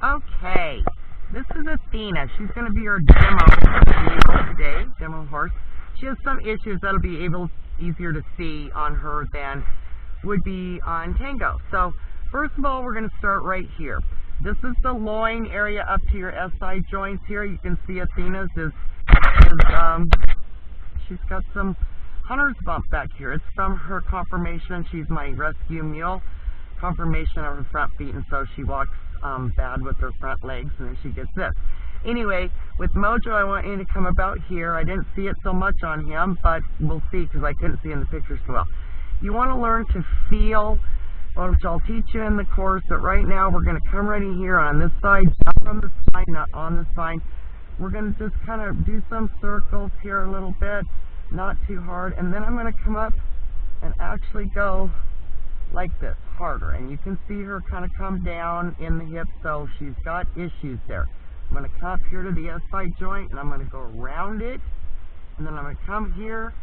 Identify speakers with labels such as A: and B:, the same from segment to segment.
A: Okay, this is Athena. She's going to be our demo today, demo horse. She has some issues that'll be easier to see on her than would be on Tango. So first of all, we're going to start right here. This is the loin area up to your SI joints here. You can see Athena's she's got some hunter's bump back here. It's from her conformation. She's my rescue mule. Conformation of her front feet, and so she walks bad with her front legs, and then she gets this. Anyway, with Mojo, I want you to come about here. I didn't see it so much on him, but we'll see because I couldn't see in the picture so well. You want to learn to feel, which I'll teach you in the course, but right now we're going to come right in here on this side, not from the spine, not on the spine. We're going to just kind of do some circles here a little bit, not too hard, and then I'm going to come up and actually go like this, harder, and you can see her kind of come down in the hip, so she's got issues there. I'm going to come up here to the SI joint, and I'm going to go around it, and then I'm going to come here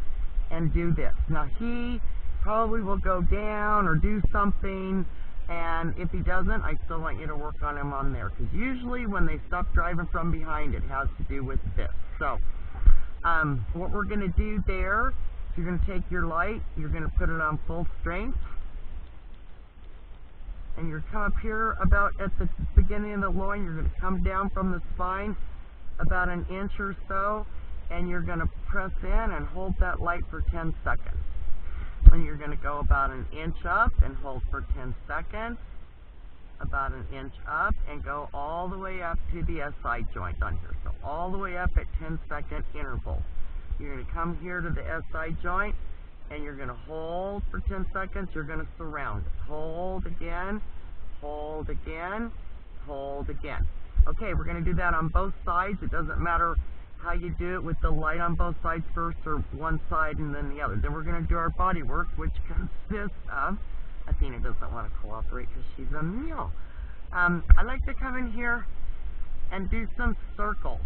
A: and do this. Now he probably will go down or do something, and if he doesn't, I still want you to work on him on there, because usually when they stop driving from behind, it has to do with this. So what we're going to do there is you're going to take your light, you're going to put it on full strength, and you're come up here about at the beginning of the loin. You're going to come down from the spine about an inch or so, and you're going to press in and hold that light for 10 seconds. And you're going to go about an inch up and hold for 10 seconds, about an inch up, and go all the way up to the SI joint on here. So all the way up at 10-second intervals. You're going to come here to the SI joint, and you're going to hold for 10 seconds. You're going to surround it. Hold again, hold again, hold again. Okay, we're going to do that on both sides. It doesn't matter how you do it with the light on both sides first or one side and then the other. Then we're going to do our body work, which consists of, Athena doesn't want to cooperate because she's a mule. I like to come in here and do some circles.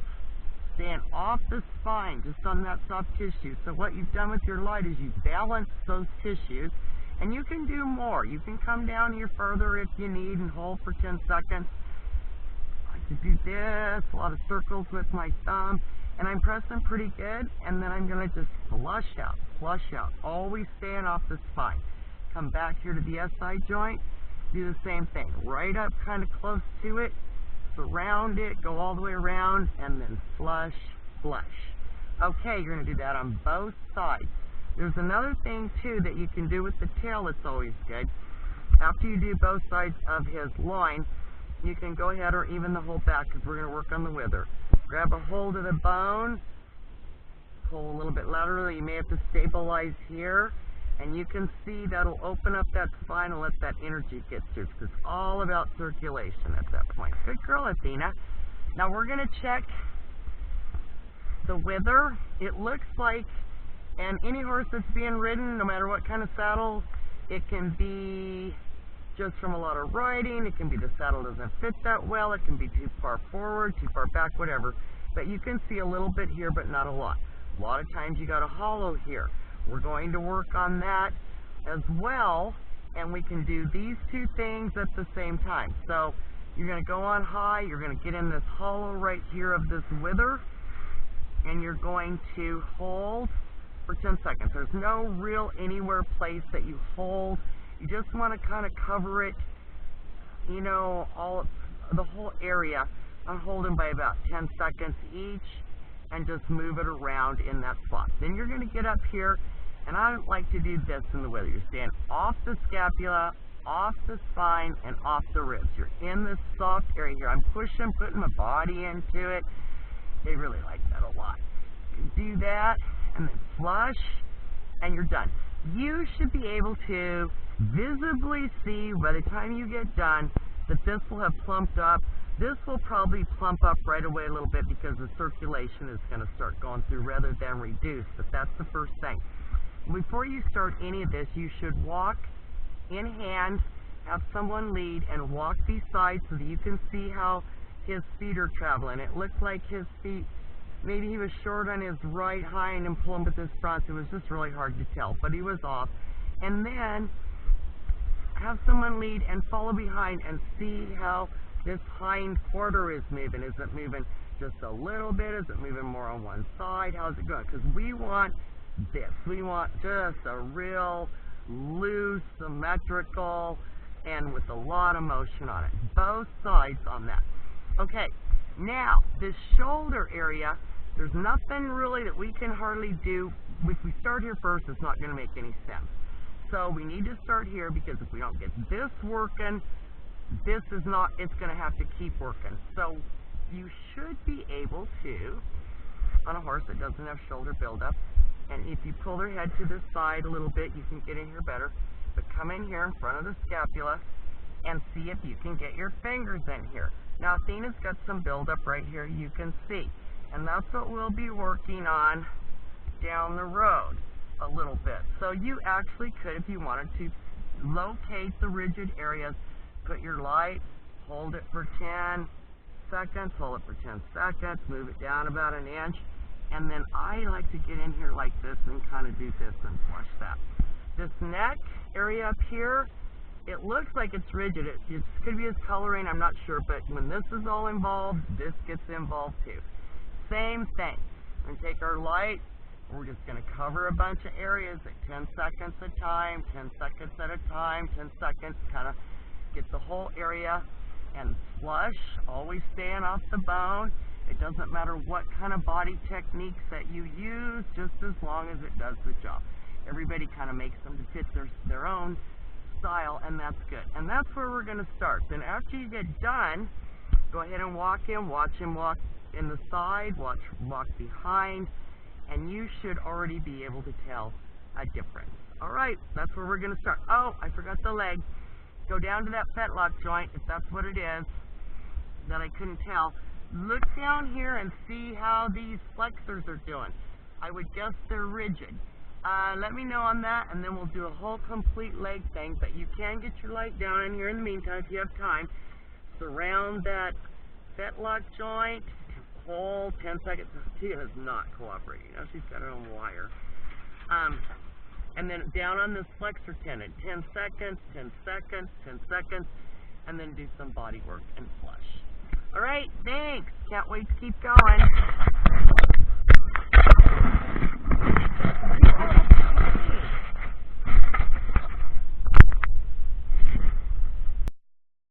A: Stand off the spine, just on that soft tissue. So what you've done with your light is you've balanced those tissues, and you can do more. You can come down here further if you need and hold for 10 seconds. I like to do this, a lot of circles with my thumb, and I'm pressing pretty good, and then I'm going to just flush out, always staying off the spine. Come back here to the SI joint, do the same thing, right up kind of close to it, surround it, go all the way around, and then flush. Okay, you're going to do that on both sides. There's another thing too that you can do with the tail that's always good. After you do both sides of his loin, you can go ahead, or even the whole back, because we're going to work on the wither. Grab a hold of the bone, pull a little bit laterally. You may have to stabilize here, and you can see that'll open up that spine and let that energy get through, because it's all about circulation at that point. Good girl, Athena. Now we're going to check the wither. It looks like, and any horse that's being ridden, no matter what kind of saddle, it can be just from a lot of riding, it can be the saddle doesn't fit that well, it can be too far forward, too far back, whatever. But you can see a little bit here, but not a lot. A lot of times you got a hollow here. We're going to work on that as well, and we can do these two things at the same time. So you're going to go on high, you're going to get in this hollow right here of this wither, and you're going to hold for 10 seconds. There's no real anywhere place that you hold. You just want to kind of cover it, you know, the whole area. I'm holding by about 10 seconds each, and just move it around in that spot. Then you're going to get up here, and I don't like to do this in the wither. You stand off the scapula, off the spine, and off the ribs. You're in this soft area here. I'm pushing, putting my body into it. They really like that a lot. You can do that, and then flush, and you're done. You should be able to visibly see by the time you get done that this will have plumped up. This will probably plump up right away a little bit because the circulation is going to start going through rather than reduce, but that's the first thing. Before you start any of this, you should walk in hand, have someone lead, and walk these sides so that you can see how his feet are traveling. It looks like his feet, maybe he was short on his right hind and plump with his front. It was just really hard to tell, but he was off. And then have someone lead and follow behind and see how this hind quarter is moving. Is it moving just a little bit? Is it moving more on one side? How's it going? Because we want this. We want just a real loose, symmetrical, and with a lot of motion on it. Both sides on that. Okay, now this shoulder area, there's nothing really that we can hardly do. If we start here first, it's not going to make any sense. So we need to start here, because if we don't get this working, this is not, it's going to have to keep working. So you should be able to, on a horse that doesn't have shoulder buildup, and if you pull their head to the side a little bit, you can get in here better, but come in here in front of the scapula and see if you can get your fingers in here. Now Athena's got some buildup right here, you can see, and that's what we'll be working on down the road a little bit. So you actually could, if you wanted to, locate the rigid areas, put your light, hold it for 10 seconds, hold it for 10 seconds, move it down about an inch, and then I like to get in here like this and kind of do this and flush that. This neck area up here, it looks like it's rigid. It could be his coloring, I'm not sure, but when this is all involved, this gets involved too. Same thing. We're going to take our light, we're just going to cover a bunch of areas at 10 seconds at a time, 10 seconds at a time, 10 seconds, kind of get the whole area, and flush, always staying off the bone. It doesn't matter what kind of body techniques that you use, just as long as it does the job. Everybody kind of makes them to fit their own style, and that's good. And that's where we're going to start. Then after you get done, go ahead and walk in, watch him walk in the side, walk behind, and you should already be able to tell a difference. All right, that's where we're going to start. Oh, I forgot the leg. Go down to that fetlock joint, if that's what it is, that I couldn't tell. Look down here and see how these flexors are doing. I would guess they're rigid. Let me know on that, and then we'll do a whole complete leg thing, but you can get your light down in here in the meantime if you have time. Surround that fetlock joint, hold 10 seconds. Tia is not cooperating. Now she's got it on wire. And then down on this flexor tendon, 10 seconds, 10 seconds, 10 seconds, and then do some body work and flush. All right, thanks. Can't wait to keep going.